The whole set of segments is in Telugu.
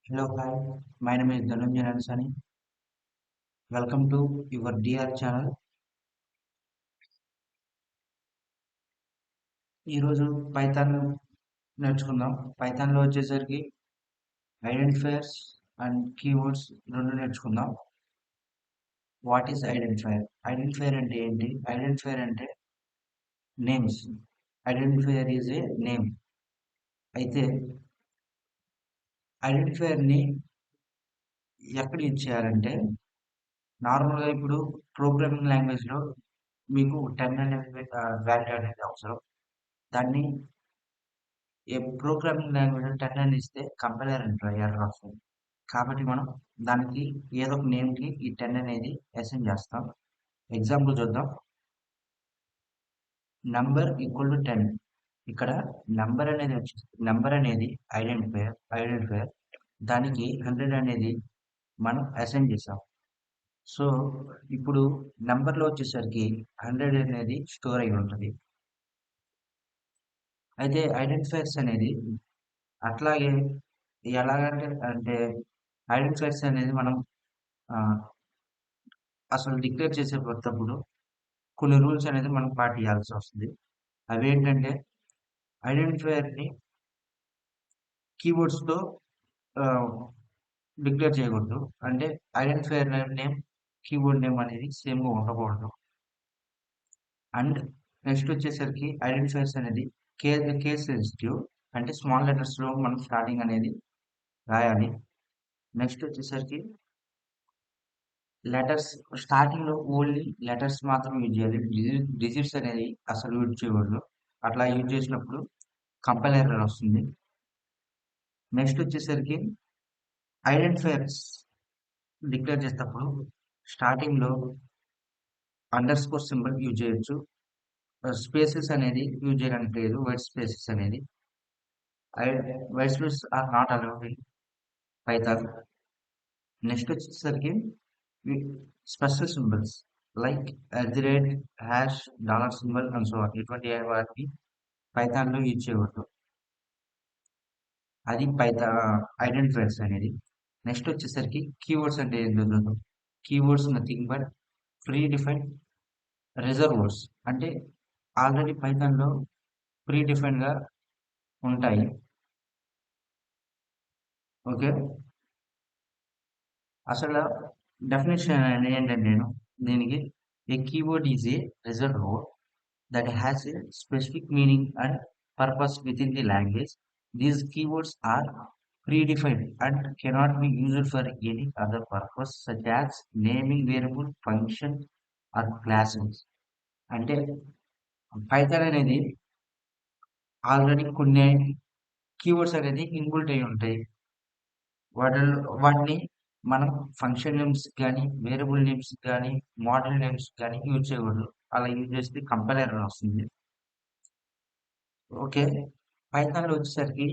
Hello, hi. My name is Dhananjay Ansani. Welcome to your DR channel. ఈరోజు పైథాన్ నేర్చుకుందాం. పైథాన్లో వచ్చేసరికి ఐడెంటిఫైయర్స్ అండ్ కీవర్డ్స్ రెండు నేర్చుకుందాం. What is identifier? ఐడెంటిఫైయర్ అంటే ఏంటి? ఐడెంటిఫైయర్ అంటే names. Identifier is a name. అయితే ఐడెంటిఫైయర్ని ఎక్కడ యూజ్ చేయాలంటే నార్మల్గా ఇప్పుడు ప్రోగ్రామింగ్ లాంగ్వేజ్లో మీకు 10 అనేది వాల్యూ అనేది అవసరం. దాన్ని ఏ ప్రోగ్రామింగ్ లాంగ్వేజ్ 10 అని ఇస్తే కంపైలర్ అంటారు ఎర్రర్ వస్తుంది. కాబట్టి మనం దానికి ఏదో ఒక నేమ్కి ఈ 10 అనేది అసైన్ చేస్తాం. ఎగ్జాంపుల్ చూద్దాం. Number equal to 10. ఇక్కడ నంబర్ అనేది ఐడెంటిఫైయర్ దానికి 100 అనేది మనం అసైన్ చేసాం. సో ఇప్పుడు నంబర్లో వచ్చేసరికి 100 అనేది స్టోర్ అయి ఉంటుంది. అయితే ఐడెంటిఫైయర్స్ అనేది అట్లాగే ఎలాగంటే ఐడెంటిఫైయర్స్ అనేది మనం ఆ, అసలు డిక్లేర్ చేసేటప్పుడు కొన్ని రూల్స్ అనేది మనం పాటించాల్సి వస్తుంది. అవేంటంటే ఐడెంటిఫైయర్ని కీవర్డ్స్తో డిక్లేర్ చేయకూడదు. అంటే ఐడెంటిఫైయర్ నేమ్ కీవర్డ్ నేమ్ అనేది సేమ్గా ఉండకూడదు. అండ్ నెక్స్ట్ వచ్చేసరికి ఐడెంటిఫైయర్స్ అనేది కేస్ సెన్సిటివ్, అంటే స్మాల్ లెటర్స్లో మనం స్టార్టింగ్ అనేది రాయాలి. నెక్స్ట్ వచ్చేసరికి లెటర్స్ స్టార్టింగ్లో ఓన్లీ లెటర్స్ మాత్రం యూజ్ చేయాలి. డిజిట్స్ అనేది అసలు యూజ్ చేయకూడదు. అట్లా యూజ్ చేసినప్పుడు కంపైలర్ ఎర్రర్ వస్తుంది. నెక్స్ట్ వచ్చేసరికి ఐడెంటిఫైయర్స్ డిక్లేర్ చేసేటప్పుడు స్టార్టింగ్లో అండర్ స్కోర్ సింబల్ యూజ్ చేయొచ్చు. స్పేసెస్ అనేది యూజ్ చేయడానికి లేదు. వైట్ స్పేసెస్ అనేది white space are not allowed in Python. Next వచ్చేసరికి special symbols like #, dollar symbol and so ఇటువంటి వాటిని పైథాన్లో యూజ్ చేయకూడదు. అది ఐడెంటిఫైర్స్ అనేది. నెక్స్ట్ వచ్చేసరికి కీవర్డ్స్ అంటే ఏంటో keywords nothing but pre define reserve words, అంటే ఆల్రెడీ పైథాన్లో ప్రీ డిఫైన్గా ఉంటాయి. ఓకే, అసలు డెఫినేషన్ అనేది ఏంటంటే దీనికి a keyword is a reserve word that has a specific meaning and purpose within the language. These keywords are predefined and cannot be used for any other purpose such as naming variable, function or classes. అంటే పైథాన్ అనేది ఆల్రెడీ కొన్ని కీవర్డ్స్ అనేది ఇన్బుల్ట్ అయి ఉంటాయి. వాటి వాటిని మనం ఫంక్షన్ నేమ్స్ కానీ వేరియబుల్ నేమ్స్ కానీ మోడల్ నేమ్స్ కానీ యూజ్ చేయకూడదు. అలా యూజ్ చేస్తే కంపైలర్ వస్తుంది. ఓకే, పైథాన్లో వచ్చేసరికి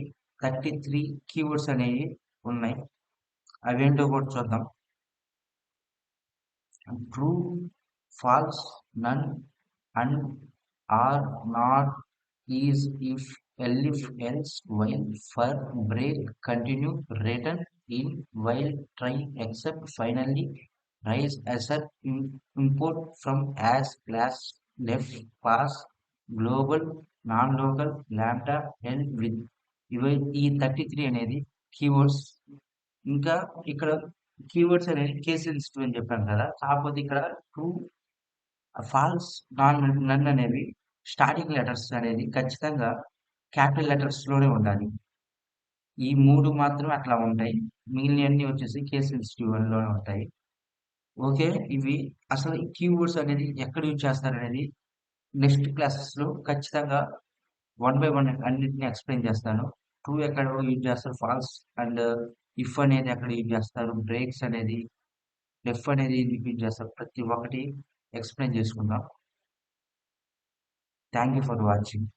33 కీవర్డ్స్ అనేవి ఉన్నాయి. అవేంటో కూడా చూద్దాం. True, false, none, and, or, not, is, if, elif, else, while, for, break, continue, return, in, while, try, except, finally, raise, assert, import, from, as, class, left, pass, global, nonlocal, lambda, and with. ఈ 33 అనేది కీవర్డ్స్. ఇంకా ఇక్కడ కీవర్డ్స్ అనేది కేస్ సెన్సిటివ్ అని చెప్పాను కదా, కాకపోతే ఇక్కడ ట్రూ, ఫాల్స్, నన్ అనేవి స్టార్టింగ్ లెటర్స్ అనేది ఖచ్చితంగా క్యాపిటల్ లెటర్స్ లోనే ఉండాలి. ఈ 3 మాత్రమే అట్లా ఉంటాయి. మిగిలినవన్నీ వచ్చేసి కేస్ సెన్సిటివ్ లోనే ఉంటాయి. ఓకే, ఇవి అసలు ఈ కీవర్డ్స్ అనేది ఎక్కడ యూజ్ చేస్తారనేది నెక్స్ట్ క్లాసెస్లో ఖచ్చితంగా 1 బై 1 అన్నిటిని ఎక్స్ప్లెయిన్ చేస్తాను. ట్రూ ఎక్కడ యూజ్ చేస్తారు, ఫాల్స్ అండ్ ఇఫ్ అనేది ఎక్కడ యూజ్ చేస్తారు, బ్రేక్స్ అనేది, లెఫ్ అనేది ఎందుకు యూజ్ చేస్తారు, ప్రతి ఒక్కటి ఎక్స్ప్లెయిన్ చేసుకుందాం. Thank you for watching.